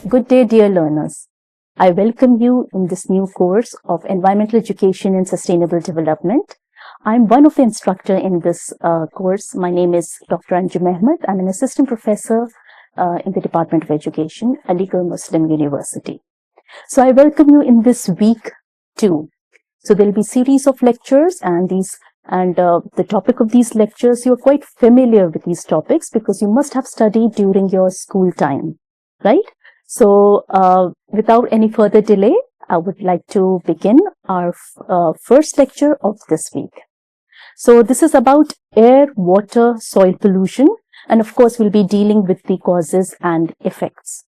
Good day, dear learners. I welcome you in this new course of Environmental Education and Sustainable Development. I'm one of the instructors in this course. My name is Dr. Anjum Ahmed. I'm an assistant professor in the Department of Education, Aligarh Muslim University. So I welcome you in this week too. So there'll be a series of lectures and the topic of these lectures, you're quite familiar with these topics because you must have studied during your school time, right? So without any further delay, I would like to begin our first lecture of this week. So this is about air, water, soil pollution, and of course we'll be dealing with the causes and effects.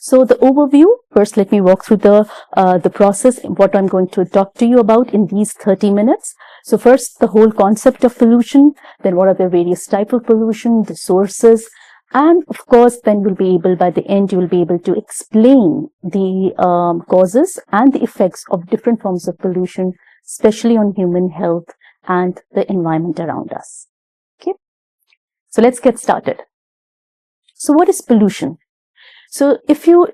So the overview, first let me walk through the process, what I'm going to talk to you about in these 30 minutes. So first, the whole concept of pollution, then what are the various types of pollution, the sources, and of course, then we'll be able, by the end, you will be able to explain the causes and the effects of different forms of pollution, especially on human health and the environment around us. Okay, so let's get started. So what is pollution? So if you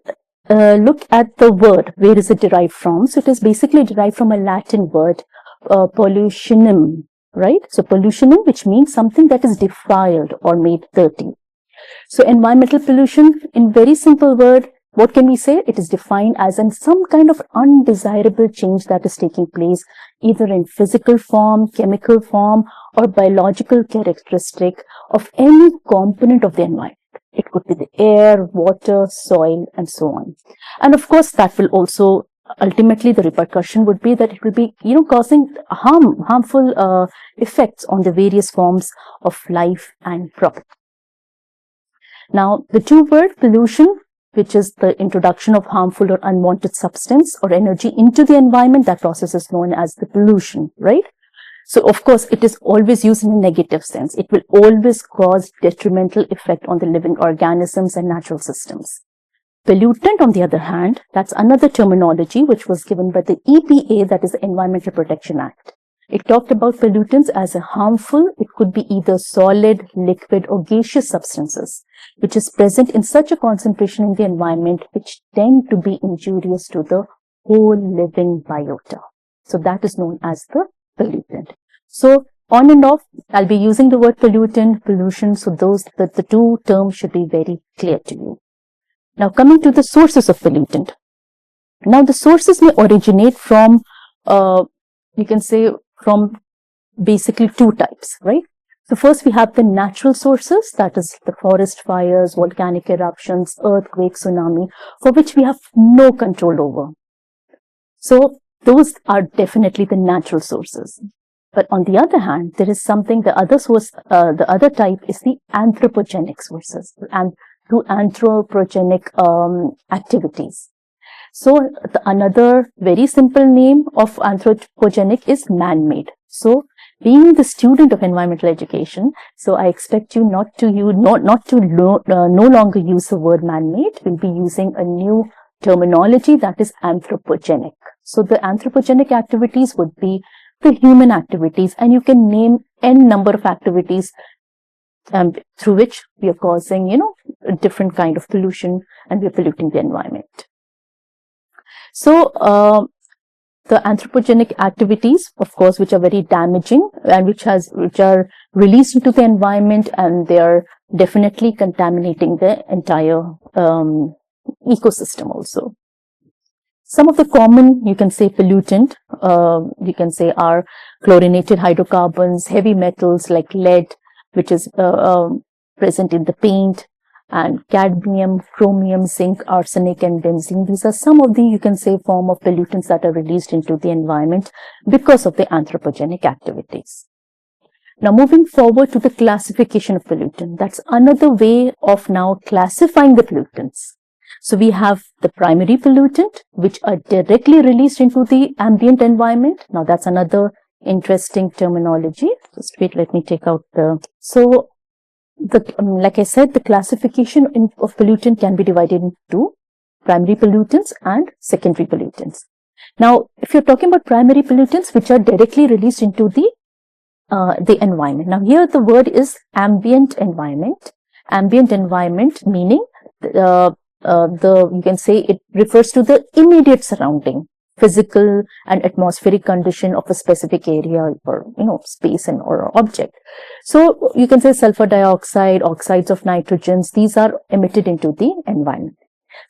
look at the word, where is it derived from? So it is basically derived from a Latin word, pollutionem, right? So pollutionem, which means something that is defiled or made dirty. So environmental pollution, in very simple word, what can we say? It is defined as some kind of undesirable change that is taking place either in physical form, chemical form, or biological characteristic of any component of the environment. It could be the air, water, soil, and so on. And of course, that will also, ultimately, the repercussion would be that it will be, causing harmful effects on the various forms of life and property. Now, the two word pollution, which is the introduction of harmful or unwanted substance or energy into the environment, that process is known as the pollution, right? So, of course, it is always used in a negative sense. It will always cause detrimental effect on the living organisms and natural systems. Pollutant, on the other hand, that's another terminology which was given by the EPA, that is the Environmental Protection Act. It talked about pollutants as a harmful, it could be either solid, liquid, or gaseous substances, which is present in such a concentration in the environment which tend to be injurious to the whole living biota. So that is known as the pollutant. So on and off, I'll be using the word pollutant, pollution, so the two terms should be very clear to you. Now coming to the sources of pollutant. Now the sources may originate from, you can say, from basically two types, right? So first we have the natural sources, that is the forest fires, volcanic eruptions, earthquake, tsunami, for which we have no control over. So those are definitely the natural sources. But on the other hand, there is something, the other type is the anthropogenic sources, and through anthropogenic activities. So another very simple name of anthropogenic is man-made. So being the student of environmental education, so I expect you no longer use the word man-made. We'll be using a new terminology, that is anthropogenic. So the anthropogenic activities would be the human activities, and you can name n number of activities through which we are causing, a different kind of pollution, and we are polluting the environment. So the anthropogenic activities, of course, which are very damaging and which are released into the environment, and they are definitely contaminating the entire ecosystem also. Some of the common, you can say, pollutant, you can say, are chlorinated hydrocarbons, heavy metals like lead, which is present in the paint, and cadmium, chromium, zinc, arsenic, and benzene. These are some of the, you can say, form of pollutants that are released into the environment because of the anthropogenic activities. Now, moving forward to the classification of pollutant, that's another way of now classifying the pollutants. So we have the primary pollutant, which are directly released into the ambient environment. Now, that's another interesting terminology. Just wait, let me take out so like I said, the classification of pollutant can be divided into two, primary pollutants and secondary pollutants. Now, if you're talking about primary pollutants, which are directly released into the environment. Now, here the word is ambient environment. Ambient environment meaning you can say it refers to the immediate surrounding, physical and atmospheric condition of a specific area or, space or object. So you can say sulfur dioxide, oxides of nitrogens, these are emitted into the environment.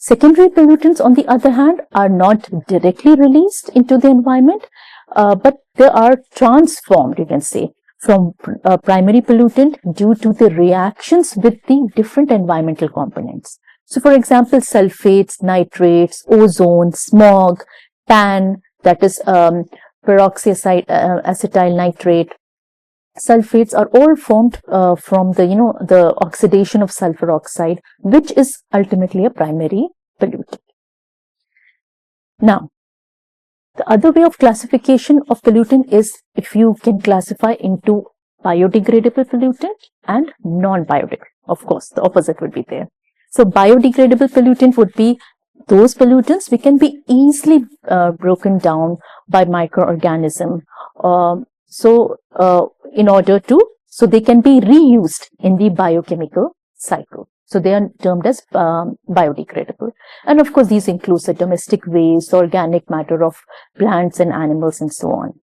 Secondary pollutants, on the other hand, are not directly released into the environment, but they are transformed, you can say, from primary pollutant due to the reactions with the different environmental components. So, for example, sulfates, nitrates, ozone, smog, TAN, that is peroxyacetyl nitrate, sulfates are all formed from the oxidation of sulfur oxide, which is ultimately a primary pollutant. Now, the other way of classification of pollutant is if you can classify into biodegradable pollutant and non-biodegradable. Of course, the opposite would be there. So, biodegradable pollutant would be those pollutants which can be easily broken down by microorganism. So they can be reused in the biochemical cycle. So they are termed as biodegradable. And of course, these include the domestic waste, organic matter of plants and animals, and so on.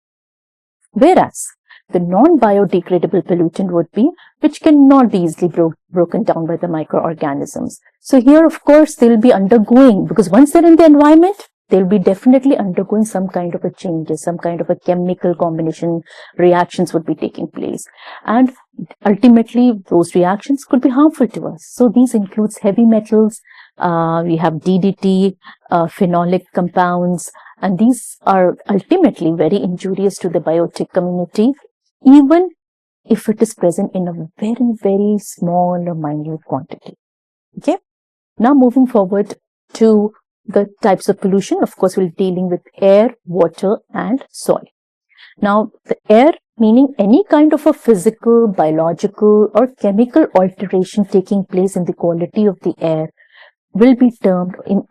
Whereas the non-biodegradable pollutant would be which cannot be easily broken down by the microorganisms. So here, of course, they'll be undergoing, because once they're in the environment, they'll be definitely undergoing some kind of a changes, some kind of a chemical combination reactions would be taking place. And ultimately, those reactions could be harmful to us. So these includes heavy metals, we have DDT, phenolic compounds, and these are ultimately very injurious to the biotic community, even if it is present in a very, very small or minute quantity. Okay. Now moving forward to the types of pollution, of course, we're dealing with air, water, and soil. Now, the air, meaning any kind of a physical, biological, or chemical alteration taking place in the quality of the air will be termed in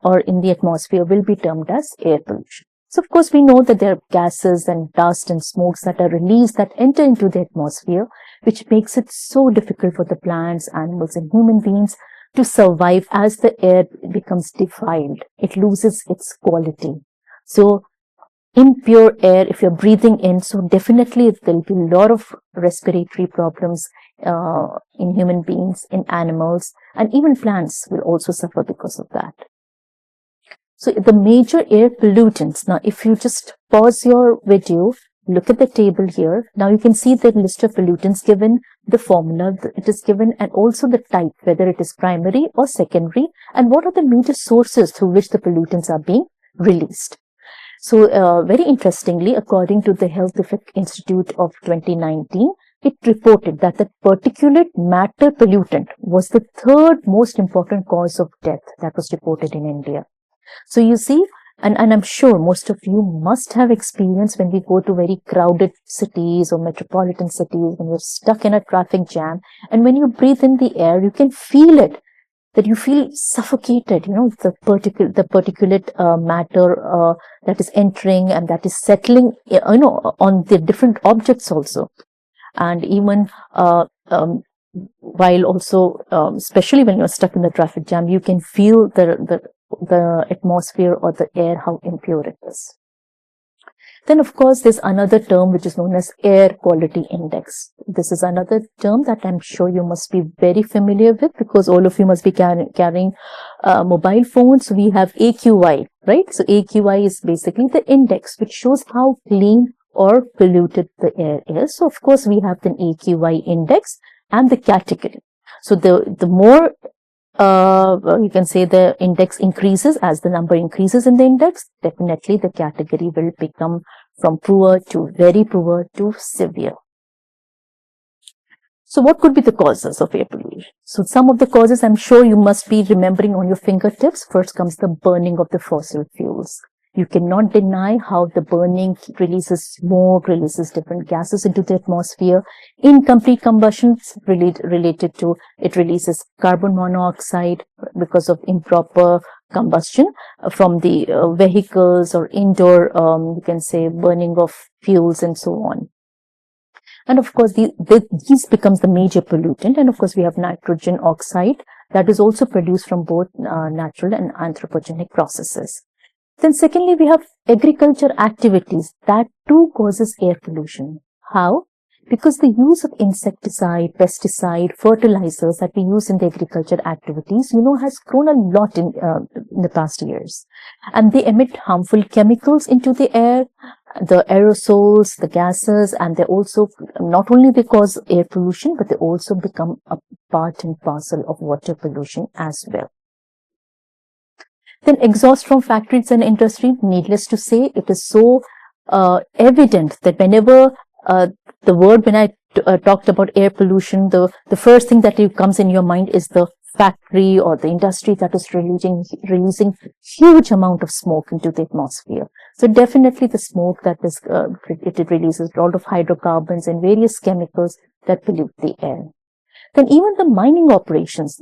the atmosphere will be termed as air pollution. So, of course, we know that there are gases and dust and smokes that are released that enter into the atmosphere, which makes it so difficult for the plants, animals, and human beings to survive as the air becomes defiled. It loses its quality. So, impure air, if you're breathing in, so definitely there'll be a lot of respiratory problems in human beings, in animals, and even plants will also suffer because of that. So the major air pollutants, now if you just pause your video, look at the table here. Now you can see the list of pollutants given, the formula it is given, and also the type, whether it is primary or secondary, and what are the major sources through which the pollutants are being released. So very interestingly, according to the Health Effect Institute of 2019, it reported that the particulate matter pollutant was the third most important cause of death that was reported in India. So you see, and I'm sure most of you must have experienced when we go to very crowded cities or metropolitan cities, when you're stuck in a traffic jam, and when you breathe in the air, you can feel it, that you feel suffocated, the particulate matter that is entering and that is settling, on the different objects also. And even while also, especially when you're stuck in the traffic jam, you can feel the atmosphere or the air, how impure it is. Then, of course, there's another term which is known as air quality index. This is another term that I'm sure you must be very familiar with, because all of you must be carrying mobile phones. We have AQI, right? So AQI is basically the index which shows how clean or polluted the air is. So, of course, we have the AQI index and the category. So the more you can say the index increases, as the number increases in the index, definitely the category will become from poor to very poor to severe. So what could be the causes of air pollution? So some of the causes I'm sure you must be remembering on your fingertips. First comes the burning of the fossil fuels. You cannot deny how the burning releases smoke, releases different gases into the atmosphere. Incomplete combustion related to it releases carbon monoxide because of improper combustion from the vehicles or indoor, you can say, burning of fuels and so on. And of course, these becomes the major pollutant. And of course, we have nitrogen oxide that is also produced from both natural and anthropogenic processes. Then secondly, we have agriculture activities that too causes air pollution. How? Because the use of insecticide, pesticide, fertilizers that we use in the agriculture activities, has grown a lot in the past years. And they emit harmful chemicals into the air, the aerosols, the gases, and they also, not only they cause air pollution, but they also become a part and parcel of water pollution as well. Then exhaust from factories and industry, needless to say, it is so evident that whenever when I talked about air pollution, the first thing that comes in your mind is the factory or the industry that is releasing huge amount of smoke into the atmosphere. So definitely the smoke that is it releases a lot of hydrocarbons and various chemicals that pollute the air. Then even the mining operations,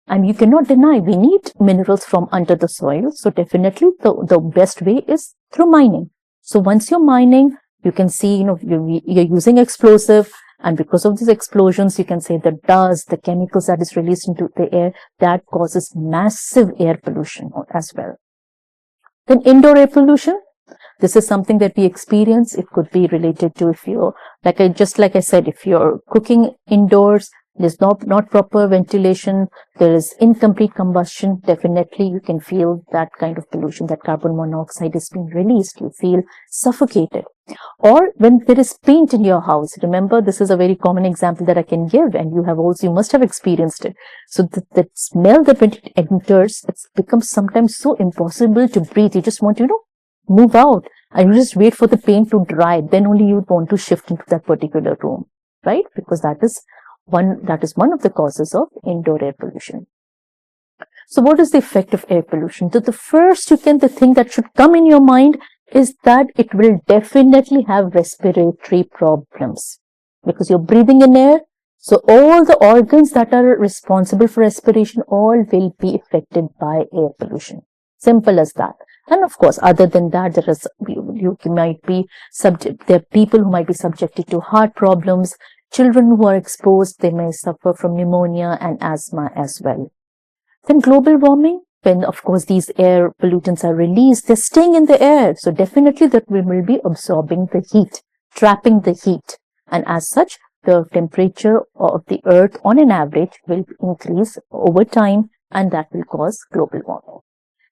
and you cannot deny we need minerals from under the soil. So definitely the best way is through mining. So once you're mining, you can see, you're using explosive, and because of these explosions, you can say the dust, the chemicals that is released into the air, that causes massive air pollution as well. Then indoor air pollution. This is something that we experience. It could be related to if you're, like I said, if you're cooking indoors, there's not proper ventilation, there is incomplete combustion, definitely you can feel that kind of pollution, that carbon monoxide is being released, you feel suffocated. Or when there is paint in your house, remember this is a very common example that I can give, and you must have experienced it. So the smell that when it enters, it becomes sometimes so impossible to breathe. You just want to, move out, and you just wait for the paint to dry, then only you want to shift into that particular room, right? Because that is one of the causes of indoor air pollution. So what is the effect of air pollution? So the first the thing that should come in your mind is that it will definitely have respiratory problems, because you're breathing in air. So all the organs that are responsible for respiration all will be affected by air pollution. Simple as that. And of course, other than that, there are people who might be subjected to heart problems. Children who are exposed, they may suffer from pneumonia and asthma as well. Then global warming, when of course these air pollutants are released, they're staying in the air. So definitely that we will be absorbing the heat, trapping the heat. And as such, the temperature of the earth on an average will increase over time, and that will cause global warming.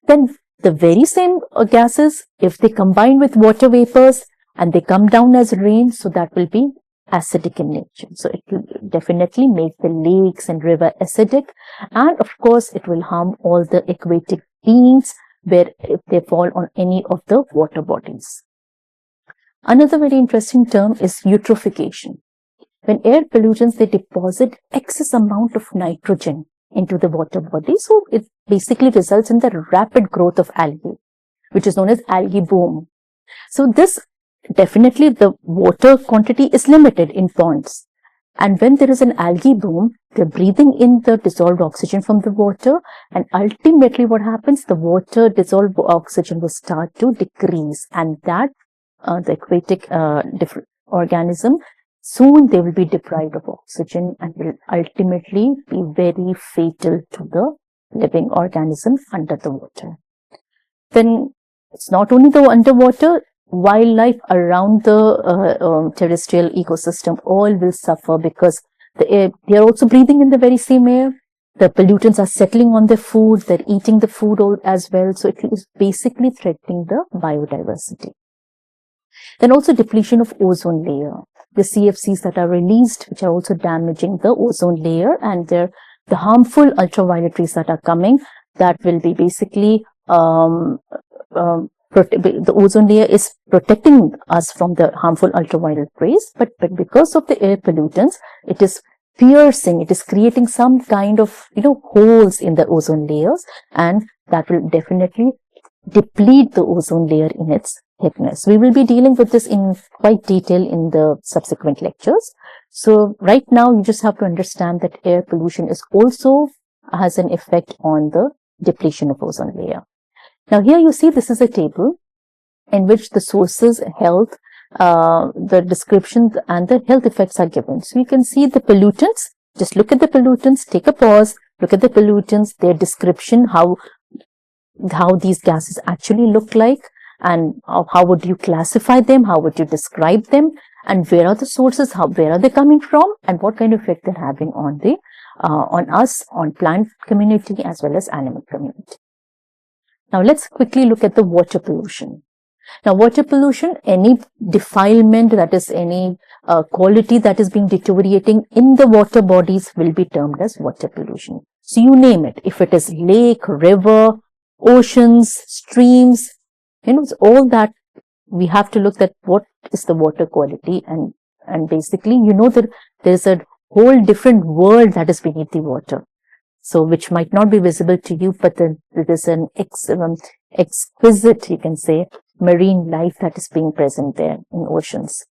Then the very same gases, if they combine with water vapors and they come down as rain, so that will be acidic in nature. So it will definitely make the lakes and river acidic, and of course it will harm all the aquatic beings where if they fall on any of the water bodies. Another very interesting term is eutrophication. When air pollutants, they deposit excess amount of nitrogen into the water body, so it basically results in the rapid growth of algae, which is known as algae bloom. So this definitely the water quantity is limited in ponds, and when there is an algae bloom, they're breathing in the dissolved oxygen from the water, and ultimately what happens, the water dissolved oxygen will start to decrease, and that the aquatic different organism, soon they will be deprived of oxygen and will ultimately be very fatal to the living organism under the water. Then it's not only the underwater, wildlife around the terrestrial ecosystem all will suffer, because they are also breathing in the very same air. The pollutants are settling on their food, they're eating the food as well. So it is basically threatening the biodiversity. Then also depletion of ozone layer. The CFCs that are released, which are also damaging the ozone layer, and the harmful ultraviolet rays that are coming, that will be basically the ozone layer is protecting us from the harmful ultraviolet rays, but because of the air pollutants, it is piercing, it is creating some kind of holes in the ozone layers, and that will definitely deplete the ozone layer in its thickness. We will be dealing with this in quite detail in the subsequent lectures. So right now you just have to understand that air pollution is also has an effect on the depletion of ozone layer. Now here you see this is a table in which the sources, health, the description and the health effects are given. So you can see the pollutants. Just look at the pollutants, take a pause, look at the pollutants, their description, how these gases actually look like, and how would you classify them, how would you describe them, and where are the sources, where are they coming from, and what kind of effect they're having on the on us, on plant community as well as animal community. Now let's quickly look at the water pollution. Now, water pollution, any defilement, that is any quality that is being deteriorating in the water bodies, will be termed as water pollution. So you name it, if it is lake, river, oceans, streams, all that, we have to look at what is the water quality, and basically, that there's a whole different world that is beneath the water. So which might not be visible to you, but there is an exquisite, you can say, marine life that is being present there in oceans.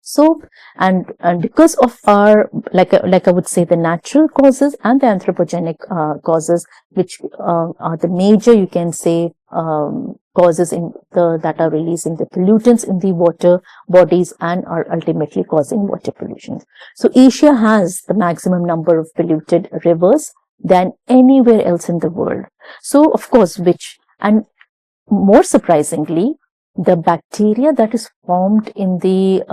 So, and because of our, like I would say, the natural causes and the anthropogenic causes, which are the major, you can say, causes that are releasing the pollutants in the water bodies and are ultimately causing water pollution. So Asia has the maximum number of polluted rivers than anywhere else in the world. So of course, and more surprisingly, the bacteria that is found in the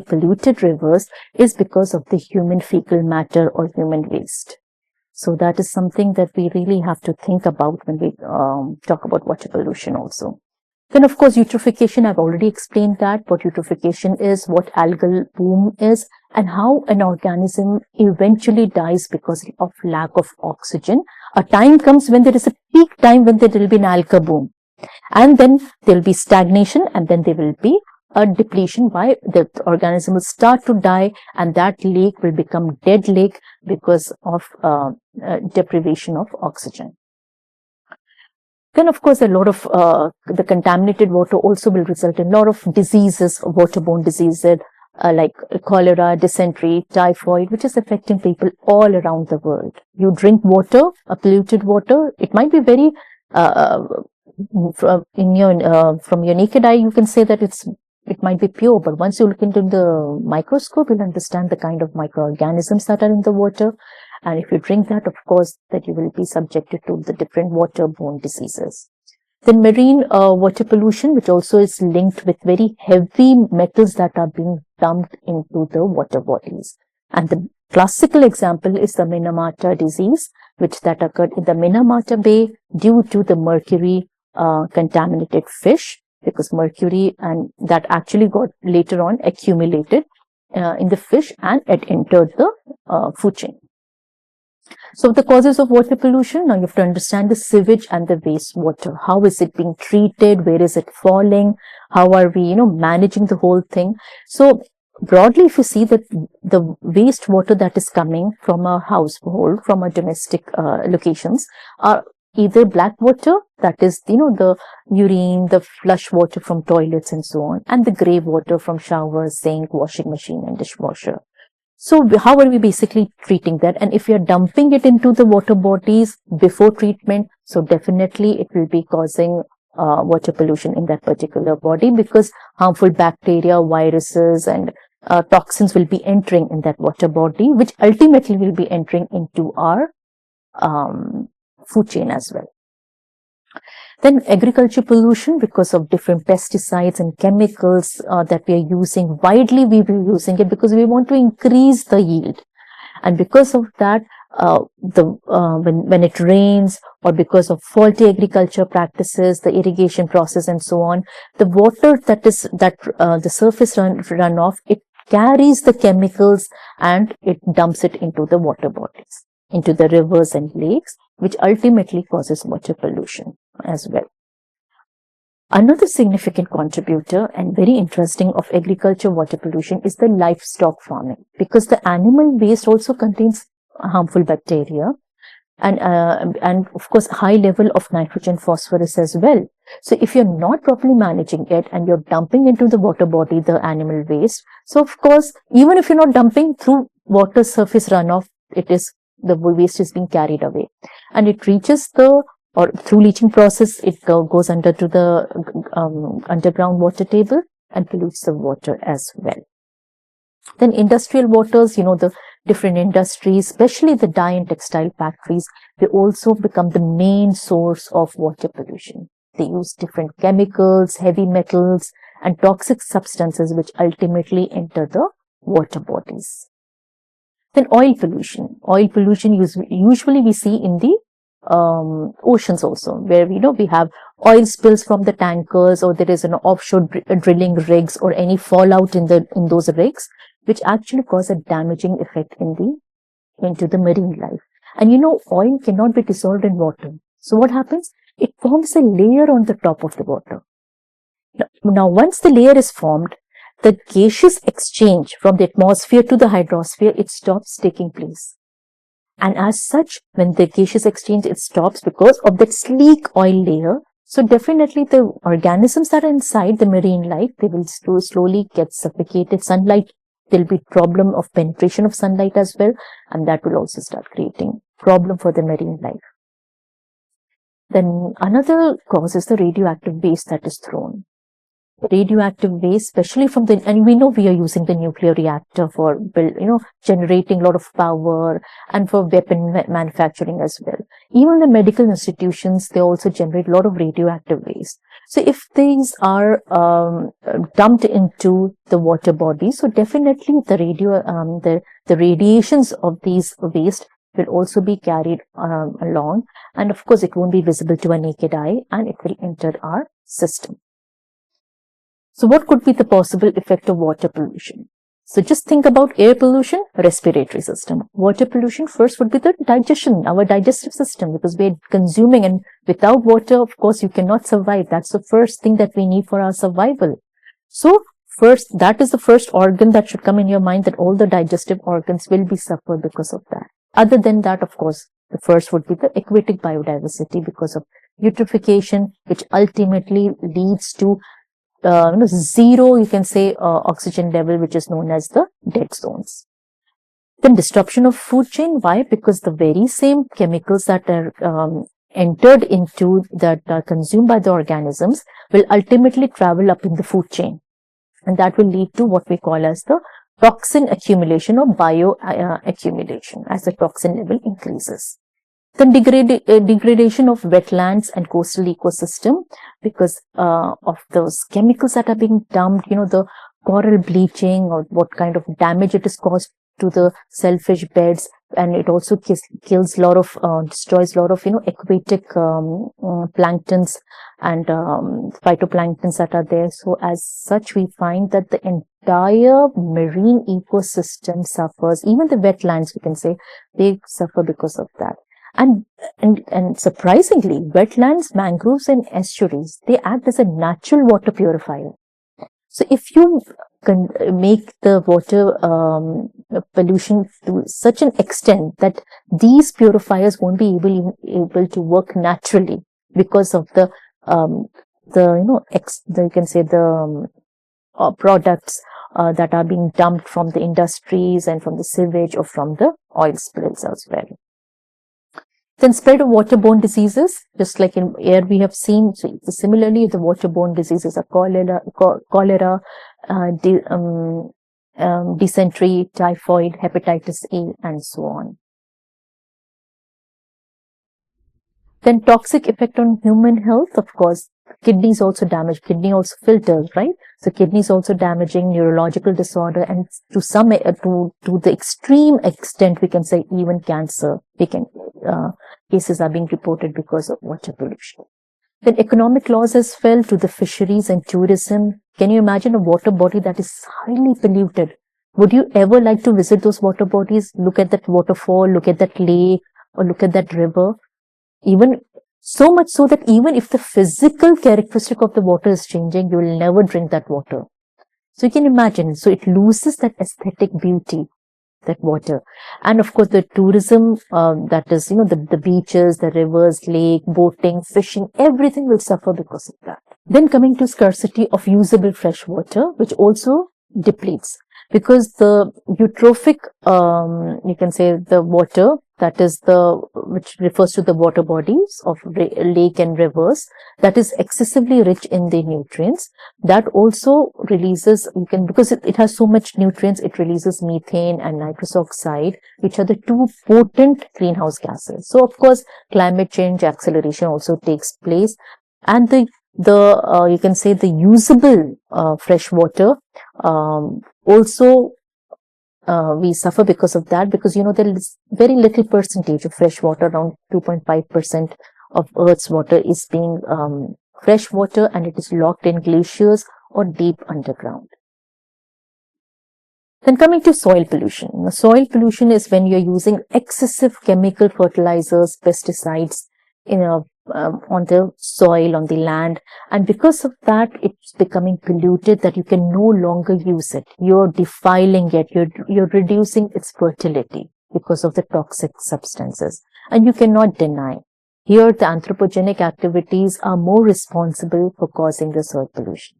polluted rivers is because of the human fecal matter or human waste. So that is something that we really have to think about when we talk about water pollution also. Then of course, eutrophication, I've already explained that, what eutrophication is, what algal bloom is, and how an organism eventually dies because of lack of oxygen. A time comes when there is a peak time when there will be an algal bloom. And then there will be stagnation, and then there will be a depletion. Why? The organism will start to die, and that lake will become dead lake because of deprivation of oxygen. Then, of course, a lot of the contaminated water also will result in a lot of diseases, waterborne diseases, like cholera, dysentery, typhoid, which is affecting people all around the world. You drink water, a polluted water, it might be very from your naked eye, you can say that it might be pure, but once you look into the microscope, you'll understand the kind of microorganisms that are in the water. And if you drink that, of course, that you will be subjected to the different waterborne diseases. Then marine water pollution, which also is linked with very heavy metals that are being dumped into the water bodies. And the classical example is the Minamata disease, that occurred in the Minamata Bay due to the mercury contaminated fish, because mercury, and that actually got later on accumulated in the fish, and it entered the food chain. So the causes of water pollution, now you have to understand the sewage and the wastewater. How is it being treated? Where is it falling? How are we, managing the whole thing? So broadly, if you see that the wastewater that is coming from a household, from our domestic locations, are either black water, that is, the urine, the flush water from toilets and so on, and the grey water from showers, sink, washing machine and dishwasher. So how are we basically treating that? And if you're dumping it into the water bodies before treatment, so definitely it will be causing water pollution in that particular body, because harmful bacteria, viruses and toxins will be entering in that water body, which ultimately will be entering into our food chain as well. Then agriculture pollution, because of different pesticides and chemicals that we are using. Widely we will be using it because we want to increase the yield. And because of that, when it rains, or because of faulty agriculture practices, the irrigation process and so on, the water the surface runoff, it carries the chemicals and it dumps it into the water bodies, into the rivers and lakes, which ultimately causes water pollution as well. Another significant contributor and very interesting of agriculture water pollution is the livestock farming, because the animal waste also contains harmful bacteria and of course high level of nitrogen, phosphorus as well. So if you're not properly managing it and you're dumping into the water body the animal waste, so of course, even if you're not dumping through water surface runoff, the waste is being carried away, and it reaches or through leaching process, it goes under to the underground water table and pollutes the water as well. Then industrial waters, the different industries, especially the dye and textile factories, they also become the main source of water pollution. They use different chemicals, heavy metals, and toxic substances which ultimately enter the water bodies. Then oil pollution. Oil pollution usually we see in the oceans also, where we have oil spills from the tankers, or there is an offshore drilling rigs, or any fallout in those rigs, which actually cause a damaging effect into the marine life. And oil cannot be dissolved in water. So what happens? It forms a layer on the top of the water. Now, once the layer is formed, the gaseous exchange from the atmosphere to the hydrosphere, it stops taking place. And as such, when the gaseous exchange, it stops because of that sleek oil layer. So definitely the organisms that are inside the marine life, they will slowly get suffocated. Sunlight, there'll be problem of penetration of sunlight as well. And that will also start creating problem for the marine life. Then another cause is the radioactive waste that is thrown. Radioactive waste, especially and we know we are using the nuclear reactor for generating a lot of power, and for weapon manufacturing as well. Even the medical institutions, they also generate a lot of radioactive waste. So if these are dumped into the water body, so definitely the radiations of these waste will also be carried along, and of course it won't be visible to a naked eye, and it will enter our system. So what could be the possible effect of water pollution? So just think about air pollution, respiratory system. Water pollution first would be the digestion, our digestive system, because we're consuming, and without water, of course, you cannot survive. That's the first thing that we need for our survival. So first, that is the first organ that should come in your mind, that all the digestive organs will be suffered because of that. Other than that, of course, the first would be the aquatic biodiversity because of eutrophication, which ultimately leads to zero, you can say, oxygen level, which is known as the dead zones. Then disruption of food chain. Why? Because the very same chemicals that are entered into, that are consumed by the organisms, will ultimately travel up in the food chain. And that will lead to what we call as the toxin accumulation or bio accumulation as the toxin level increases. Then degradation of wetlands and coastal ecosystem because of those chemicals that are being dumped, the coral bleaching, or what kind of damage it is caused to the shellfish beds, and it also kills a lot of, destroys a lot of, aquatic planktons and phytoplanktons that are there. So as such, we find that the entire marine ecosystem suffers. Even the wetlands, we can say, they suffer because of that. And surprisingly, wetlands, mangroves, and estuaries, they act as a natural water purifier. So if you can make the water pollution to such an extent that these purifiers won't be able to work naturally because of the you can say the products that are being dumped from the industries and from the sewage or from the oil spills as well. Then spread of waterborne diseases, just like in air we have seen. So similarly, the waterborne diseases are cholera, dysentery, typhoid, hepatitis A, and so on. Then toxic effect on human health, of course. Kidneys also damaged. Kidney also filters, right? So kidneys also damaging, neurological disorder, and to some to the extreme extent, we can say even cancer. Cases are being reported because of water pollution. Then economic loss as well to the fisheries and tourism. Can you imagine a water body that is highly polluted? Would you ever like to visit those water bodies? Look at that waterfall, look at that lake, or look at that river. Even so much so that even if the physical characteristic of the water is changing, you will never drink that water. So you can imagine, so it loses that aesthetic beauty, that water. And of course, the tourism, that is, the beaches, the rivers, lake, boating, fishing, everything will suffer because of that. Then coming to scarcity of usable fresh water, which also depletes because the eutrophic, you can say the water that is which refers to the water bodies of lake and rivers, that is excessively rich in the nutrients. That also releases, because it has so much nutrients, it releases methane and nitrous oxide, which are the two potent greenhouse gases. So of course, climate change acceleration also takes place, and the you can say the usable fresh water also we suffer because of that, because there is very little percentage of fresh water, around 2.5% of Earth's water is being fresh water, and it is locked in glaciers or deep underground. Then coming to soil pollution. Now, soil pollution is when you're using excessive chemical fertilizers, pesticides on the soil, on the land, and because of that, it's becoming polluted that you can no longer use it. You're defiling it. You're reducing its fertility because of the toxic substances, and you cannot deny. Here, the anthropogenic activities are more responsible for causing the soil pollution,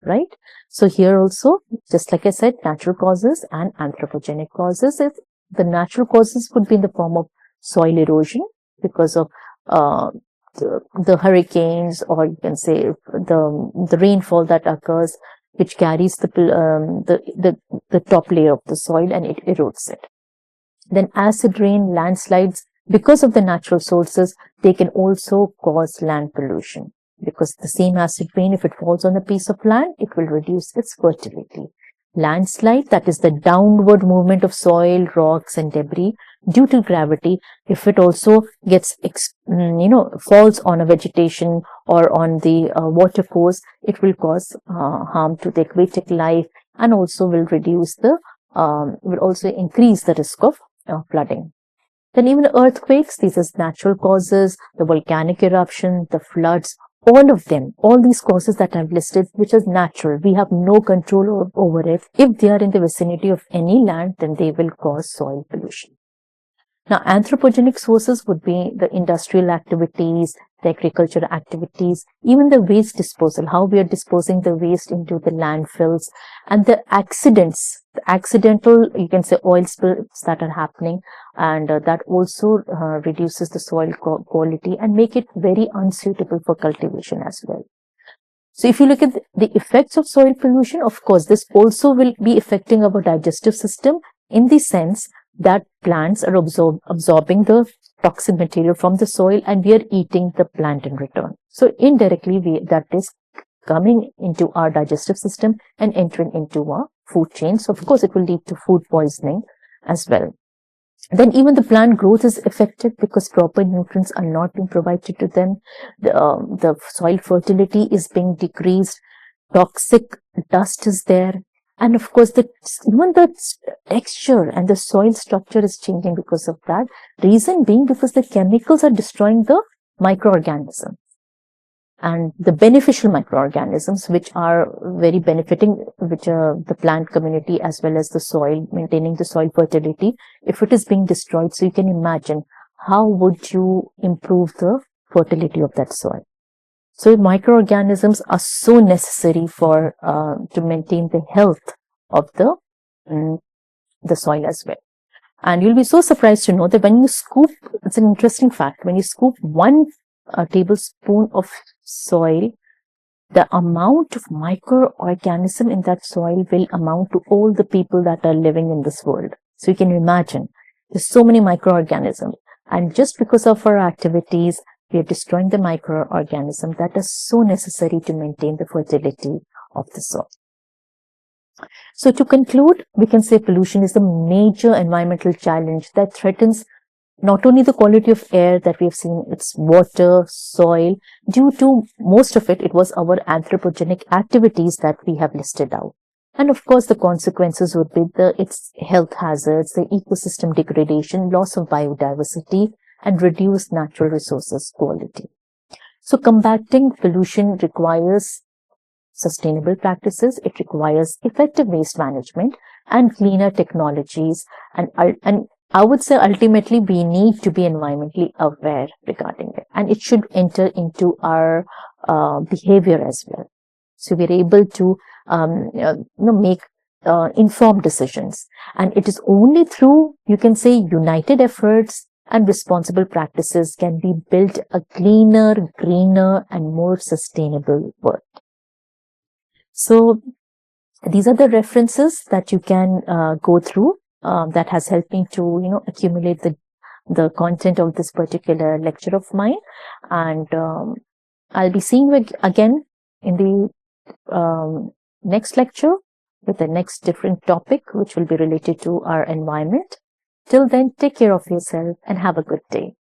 right? So here also, just like I said, natural causes and anthropogenic causes. If the natural causes would be in the form of soil erosion because of the hurricanes, or you can say the rainfall that occurs, which carries the top layer of the soil and it erodes it. Then acid rain, landslides, because of the natural sources, they can also cause land pollution. Because the same acid rain, if it falls on a piece of land, it will reduce its fertility. Landslide, that is the downward movement of soil, rocks, and debris due to gravity. If it also gets, falls on a vegetation or on the water course, it will cause harm to the aquatic life, and also will also increase the risk of flooding. Then even earthquakes, these are natural causes, the volcanic eruption, the floods, all these causes that I've listed, which is natural. We have no control over it. If they are in the vicinity of any land, then they will cause soil pollution. Now, anthropogenic sources would be the industrial activities, the agricultural activities, even the waste disposal, how we are disposing the waste into the landfills, and the accidents, the accidental, you can say, oil spills that are happening, and that also reduces the soil quality and make it very unsuitable for cultivation as well. So if you look at the effects of soil pollution, of course, this also will be affecting our digestive system, in the sense that plants are absorbing the toxic material from the soil, and we are eating the plant in return. So indirectly, that is coming into our digestive system and entering into our food chain. So of course, it will lead to food poisoning as well. Then even the plant growth is affected because proper nutrients are not being provided to them. The soil fertility is being decreased. Toxic dust is there. And of course, even the texture and the soil structure is changing because of that. Reason being because the chemicals are destroying the microorganisms. And the beneficial microorganisms, which are very benefiting, which are the plant community as well as the soil, maintaining the soil fertility, if it is being destroyed, so you can imagine how would you improve the fertility of that soil. So microorganisms are so necessary for to maintain the health of the soil as well. And you'll be so surprised to know that when you scoop, it's an interesting fact, when you scoop 1 tablespoon of soil, the amount of microorganism in that soil will amount to all the people that are living in this world. So you can imagine, there's so many microorganisms, and just because of our activities, we are destroying the microorganism that is so necessary to maintain the fertility of the soil. So to conclude, we can say pollution is a major environmental challenge that threatens not only the quality of air that we have seen, it's water, soil. Due to most of it, it was our anthropogenic activities that we have listed out. And of course, the consequences would be its health hazards, the ecosystem degradation, loss of biodiversity, and reduced natural resources quality. So combating pollution requires sustainable practices. It requires effective waste management and cleaner technologies. And I would say ultimately we need to be environmentally aware regarding it, and it should enter into our behavior as well. So we're able to make informed decisions, and it is only through, you can say, united efforts and responsible practices can be built a cleaner, greener, and more sustainable world. So these are the references that you can go through that has helped me to accumulate the content of this particular lecture of mine. And I'll be seeing you again in the next lecture with the next different topic, which will be related to our environment. Till then, take care of yourself and have a good day.